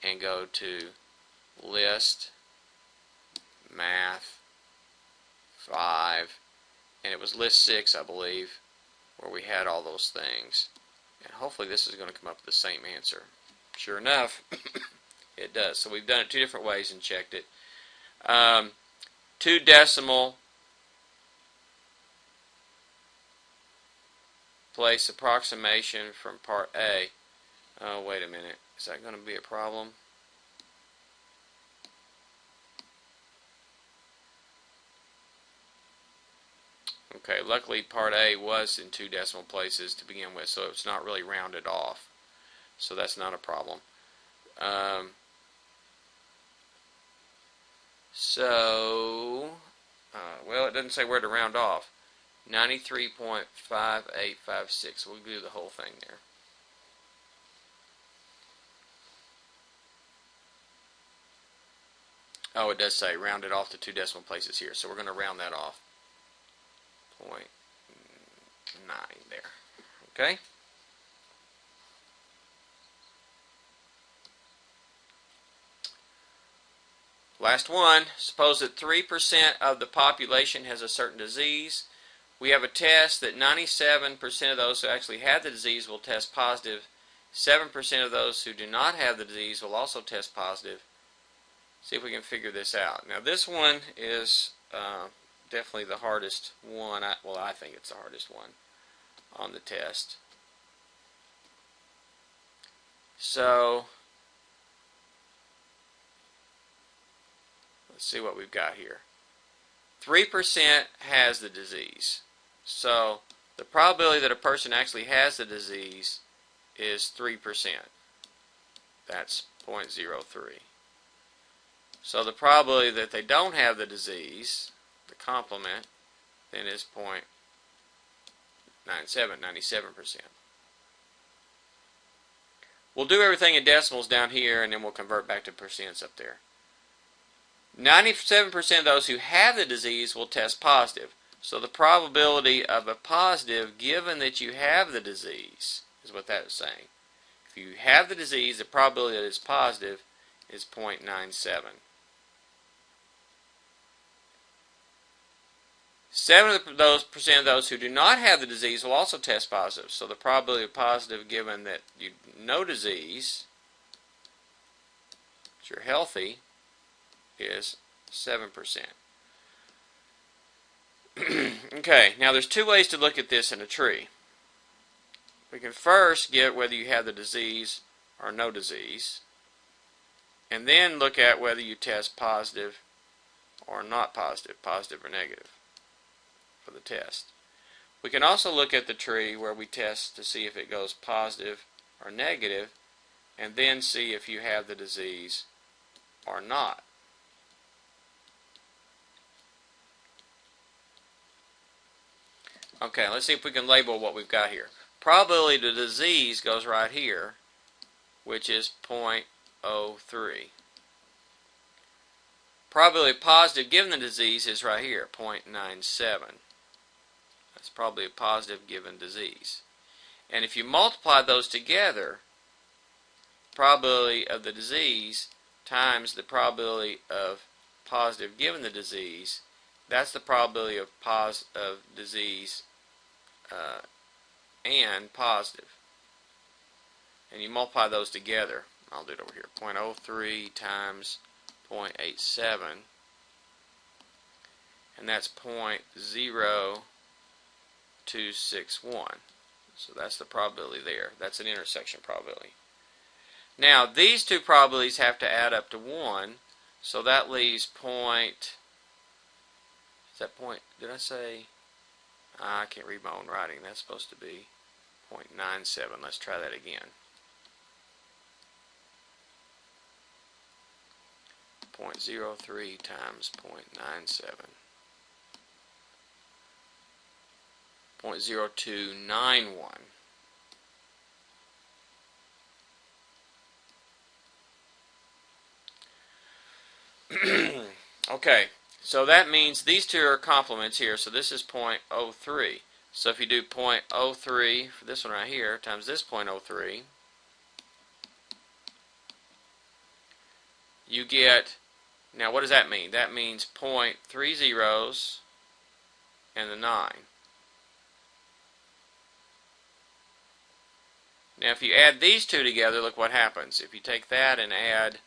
and go to list math 5. And it was list 6, I believe, where we had all those things. And hopefully this is going to come up with the same answer. Sure enough, it does. So we've done it 2 different ways and checked it. 2 decimal place approximation from part A. Oh, wait a minute. Is that going to be a problem? Okay, luckily part A was in 2 decimal places to begin with, so it's not really rounded off. So that's not a problem. Well, it doesn't say where to round off. 93.5856. We'll do the whole thing there. Oh, it does say round it off to 2 decimal places here, so we're going to round that off. 0.9 there. Okay? Last one. Suppose that 3% of the population has a certain disease. We have a test that 97% of those who actually have the disease will test positive. 7% of those who do not have the disease will also test positive. See if we can figure this out. Now this one is definitely the hardest one. I think it's the hardest one on the test. So let's see what we've got here. 3% has the disease. So the probability that a person actually has the disease is 3%. That's 0.03. So the probability that they don't have the disease, the complement, then is 97%. We'll do everything in decimals down here, and then we'll convert back to percents up there. 97% of those who have the disease will test positive. So the probability of a positive, given that you have the disease, is what that is saying. If you have the disease, the probability that it's positive is 0.97. 7% of those who do not have the disease will also test positive. So the probability of positive, given that you no disease, that you're healthy, is 7%. Okay, now there's 2 ways to look at this in a tree. We can first get whether you have the disease or no disease, and then look at whether you test positive or not positive, positive or negative, for the test. We can also look at the tree where we test to see if it goes positive or negative, and then see if you have the disease or not. Okay, let's see if we can label what we've got here. Probability of the disease goes right here, which is 0.03. Probability of positive given the disease is right here, 0.97. That's probably a positive given disease. And if you multiply those together, probability of the disease times the probability of positive given the disease. That's the probability of disease and positive. And you multiply those together. I'll do it over here. 0.03 times 0.87. And that's 0.0261. So that's the probability there. That's an intersection probability. Now, these two probabilities have to add up to 1. So that leaves did I say? I can't read my own writing. That's supposed to be 0.97. Let's try that again. 0.03 times 0.97. 0.0291. Okay, so that means these two are complements here, so this is 0.03. So if you do 0.03 for this one right here times this 0.03, you get, now what does that mean? That means 0.3 zeros and the 9. Now if you add these two together, look what happens. If you take that and add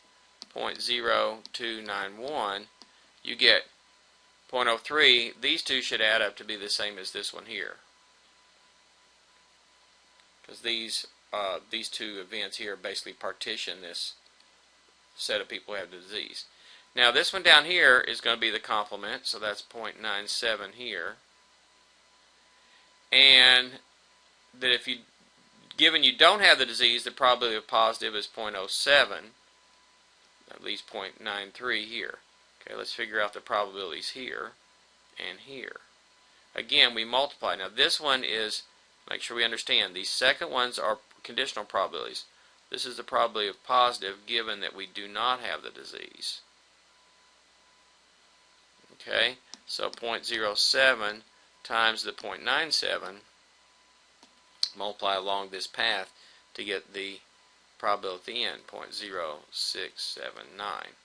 0.0291, you get 0.03. These two should add up to be the same as this one here, because these two events here basically partition this set of people who have the disease. Now this one down here is going to be the complement, so that's 0.97 here. And that if given you don't have the disease, the probability of positive is 0.07, at least 0.93 here. Okay, let's figure out the probabilities here and here. Again, we multiply. Now this one is, make sure we understand, these second ones are conditional probabilities. This is the probability of positive given that we do not have the disease. Okay, so 0.07 times the 0.97, multiply along this path to get the probability at the end, 0.0679.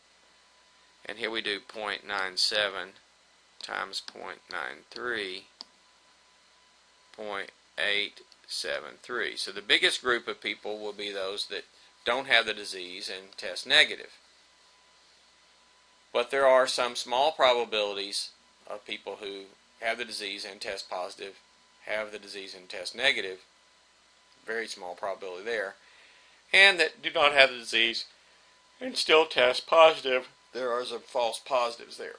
And here we do 0.97 times 0.93, 0.873. So the biggest group of people will be those that don't have the disease and test negative. But there are some small probabilities of people who have the disease and test positive, have the disease and test negative, very small probability there, and that do not have the disease and still test positive. There are some false positives there.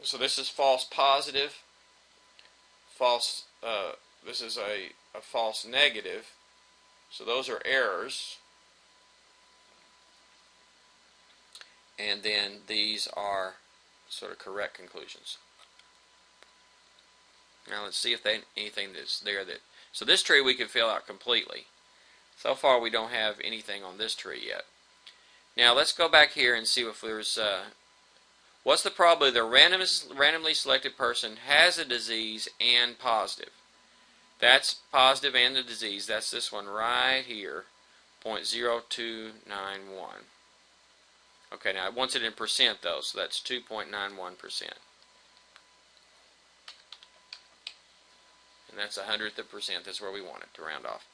So this is false positive, false, this is a false negative, so those are errors, and then these are sort of correct conclusions. Now let's see if anything that's there that, so this tree we can fill out completely. So far we don't have anything on this tree yet. Now let's go back here and see if there's, what's the probability the randomly selected person has a disease and positive? That's positive and the disease. That's this one right here, 0.0291. Okay, now it wants it in percent though, so that's 2.91%. And that's 100th of percent. That's where we want it to round off.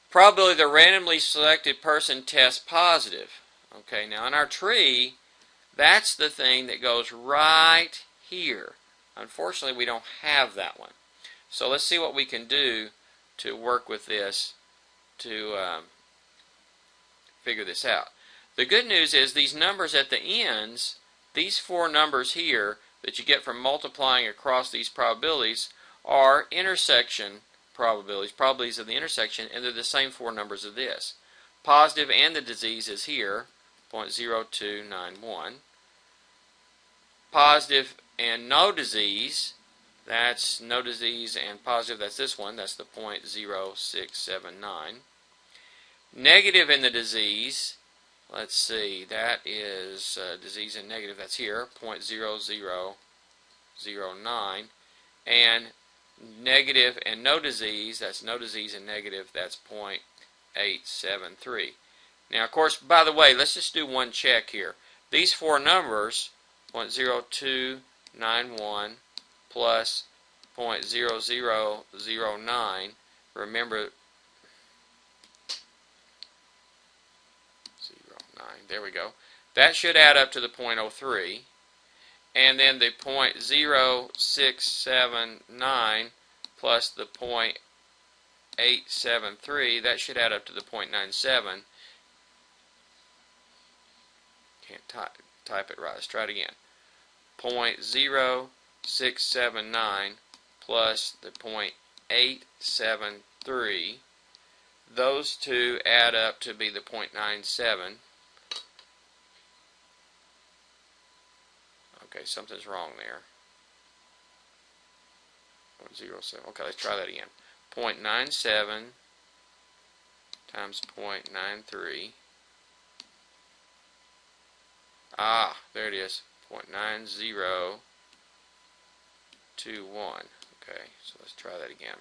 Probability the randomly selected person tests positive. Okay, now in our tree, that's the thing that goes right here. Unfortunately, we don't have that one. So let's see what we can do to work with this to figure this out. The good news is these numbers at the ends, these four numbers here that you get from multiplying across these probabilities are intersection probabilities, probabilities of the intersection, and they're the same four numbers of this. Positive and the disease is here, 0.0291. Positive and no disease, that's no disease and positive, that's this one, that's the 0.0679. Negative in the disease, let's see, that is disease and negative, that's here, 0.0009. And negative and no disease, that's no disease and negative, that's 0.873. Now, of course, by the way, let's just do one check here. These four numbers, 0.0291 plus 0.0009, remember, 09, there we go. That should add up to the 0.03. And then the 0.0679 plus the 0.873, that should add up to the 0.97. Can't type it right. Let's try it again. 0.0679 plus the 0.873. Those two add up to be the 0.97. Okay, something's wrong there. 0.07. Okay, let's try that again. 0.97 times 0.93. Ah, there it is. 0.9021. Okay, so let's try that again.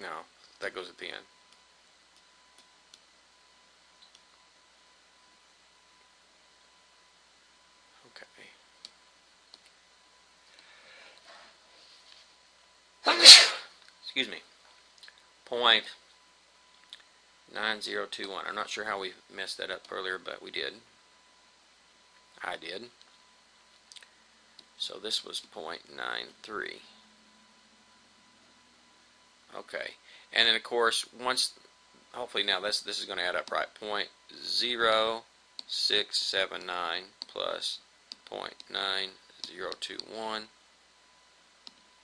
No, that goes at the end. Okay. Excuse me. 0.9021. I'm not sure how we messed that up earlier, but we did. I did. So this was 0.93. Okay. And then, of course, once, hopefully now this is going to add up right. 0.0679 plus 0.9021.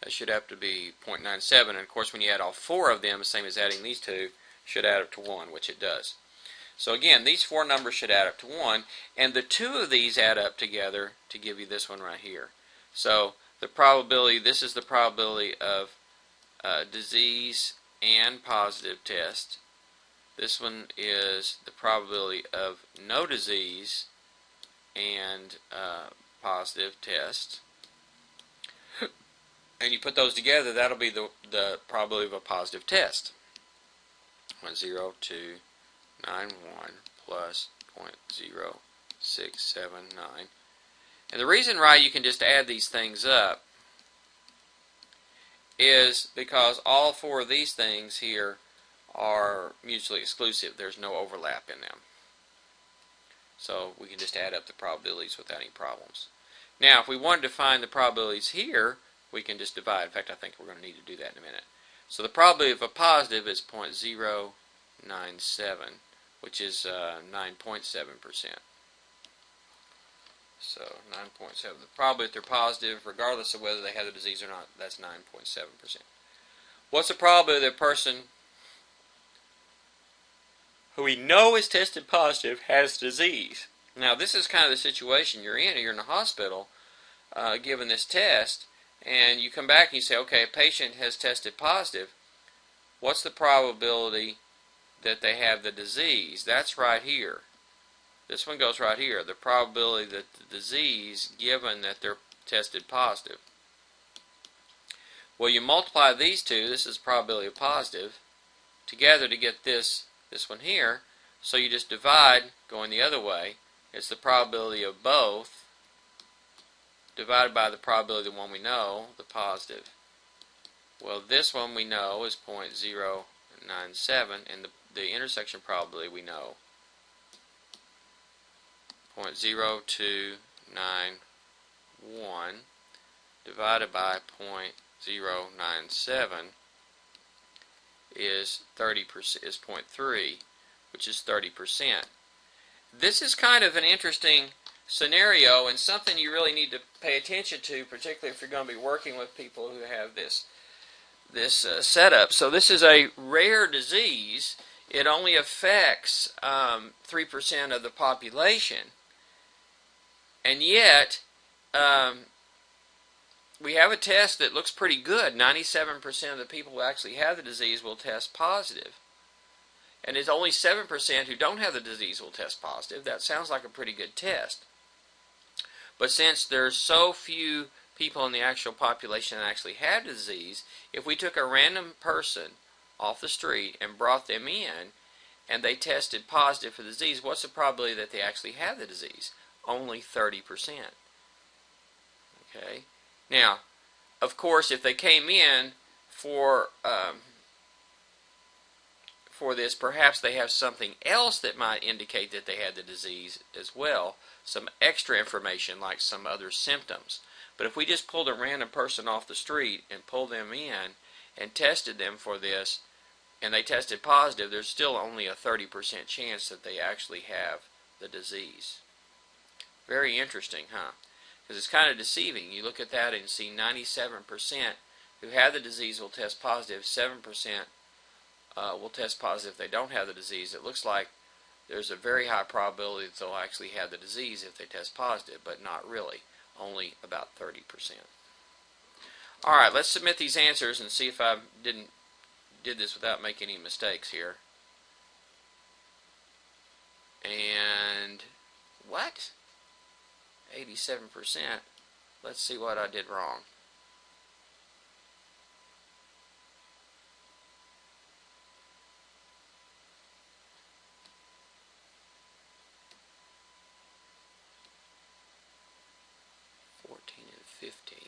That should have to be 0.97. And, of course, when you add all four of them, the same as adding these two, should add up to 1, which it does. So, again, these four numbers should add up to 1. And the two of these add up together to give you this one right here. So, the probability, this is the probability of disease and positive test. This one is the probability of no disease and positive test. And you put those together, that'll be the probability of a positive test. 0.0291 plus 0.0679. And the reason why you can just add these things up is because all four of these things here are mutually exclusive. There's no overlap in them. So we can just add up the probabilities without any problems. Now, if we wanted to find the probabilities here, we can just divide. In fact, I think we're going to need to do that in a minute. So the probability of a positive is 0.097, which is 9.7%. So 9.7. The probability if they're positive, regardless of whether they have the disease or not, that's 9.7%. What's the probability that a person who we know is tested positive has disease? Now, this is kind of the situation you're in. You're in a hospital given this test, and you come back and you say, okay, a patient has tested positive. What's the probability that they have the disease? That's right here. This one goes right here. The probability that the disease, given that they're tested positive. Well, you multiply these two, this is probability of positive, together to get this one here. So you just divide, going the other way. It's the probability of both divided by the probability of the one we know, the positive. Well, this one we know is 0.097, and the intersection probability we know, 0.0291 divided by 0.097 is 0.3, which is 30%. This is kind of an interesting scenario and something you really need to pay attention to, particularly if you're going to be working with people who have this setup. So this is a rare disease. It only affects 3% of the population. And yet, we have a test that looks pretty good. 97% of the people who actually have the disease will test positive. And it's only 7% who don't have the disease will test positive. That sounds like a pretty good test. But since there's so few people in the actual population that actually have the disease, if we took a random person off the street and brought them in and they tested positive for the disease, what's the probability that they actually have the disease? Only 30%. Okay. Now, of course, if they came in for this, perhaps they have something else that might indicate that they had the disease as well, some extra information like some other symptoms. But if we just pulled a random person off the street and pulled them in and tested them for this, and they tested positive, there's still only a 30% chance that they actually have the disease. Very interesting, huh? Because it's kind of deceiving. You look at that and see 97% who have the disease will test positive, 7% will test positive if they don't have the disease. It looks like there's a very high probability that they'll actually have the disease if they test positive, but not really. Only about 30%. Alright, let's submit these answers and see if I did this without making any mistakes here. And what? 87%. Let's see what I did wrong. And 15.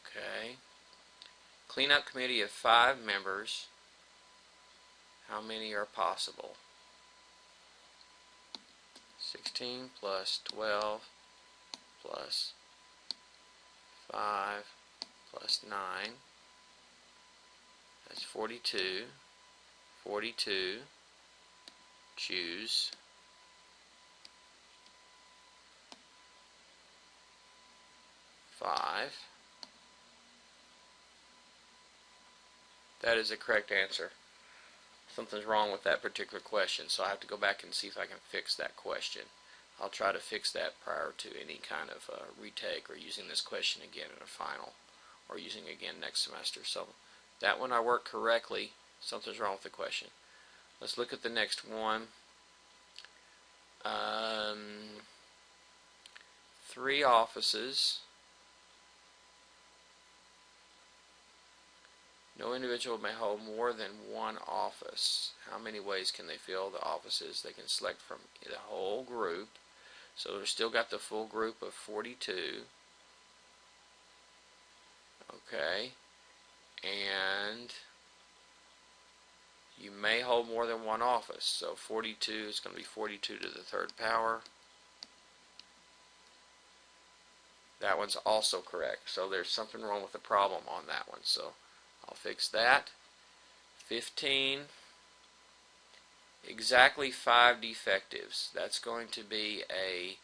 Okay. Cleanup committee of 5 members. How many are possible? 16 plus 12 plus 5 plus 9. That's 42. 42. Choose. Five. That is the correct answer. Something's wrong with that particular question, so I have to go back and see if I can fix that question. I'll try to fix that prior to any kind of retake or using this question again in a final or using it again next semester. So that one I worked correctly. Something's wrong with the question. Let's look at the next one. 3 offices. No individual may hold more than 1 office. How many ways can they fill the offices? They can select from the whole group. So they've still got the full group of 42. Okay. And you may hold more than 1 office. So 42 is going to be 42 to the 3rd power. That one's also correct. So there's something wrong with the problem on that one. So I'll fix that. 15. Exactly 5 defectives. That's going to be a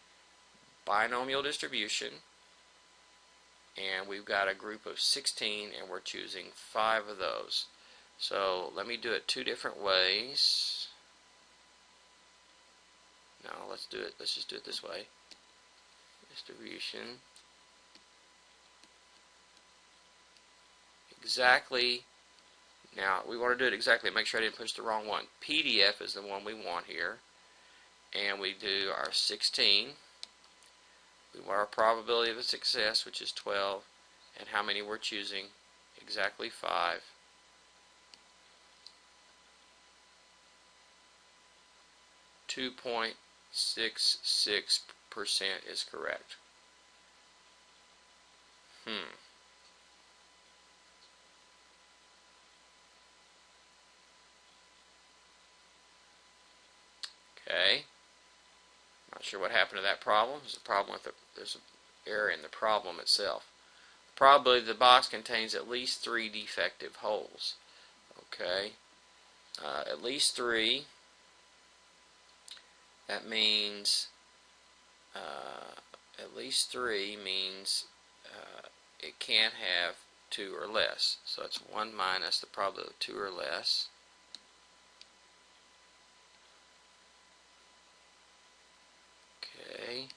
binomial distribution. And we've got a group of 16 and we're choosing 5 of those. So let me do it 2 different ways. No, let's just do it this way. Distribution. Exactly. Now we want to do it exactly. Make sure I didn't push the wrong one. PDF is the one we want here. And we do our 16. We want our probability of a success, which is 12. And how many we're choosing? Exactly 5. 2.66% is correct. Okay. Not sure what happened to that problem. There's a problem with there's an error in the problem itself. The probability the box contains at least 3 defective holes. Okay. At least 3. That means at least 3 means it can't have 2 or less. So it's 1 minus the probability of 2 or less. Okay.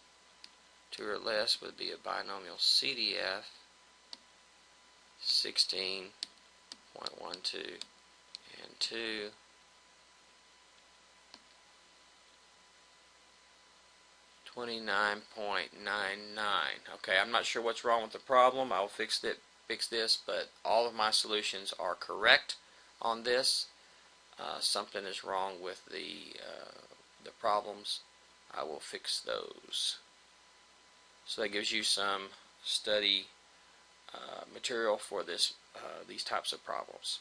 2 or less would be a binomial CDF 16.12 and 2. 29.99. Okay, I'm not sure what's wrong with the problem. I'll fix this, but all of my solutions are correct on this. Something is wrong with the problems. I will fix those. So that gives you some study material for these types of problems.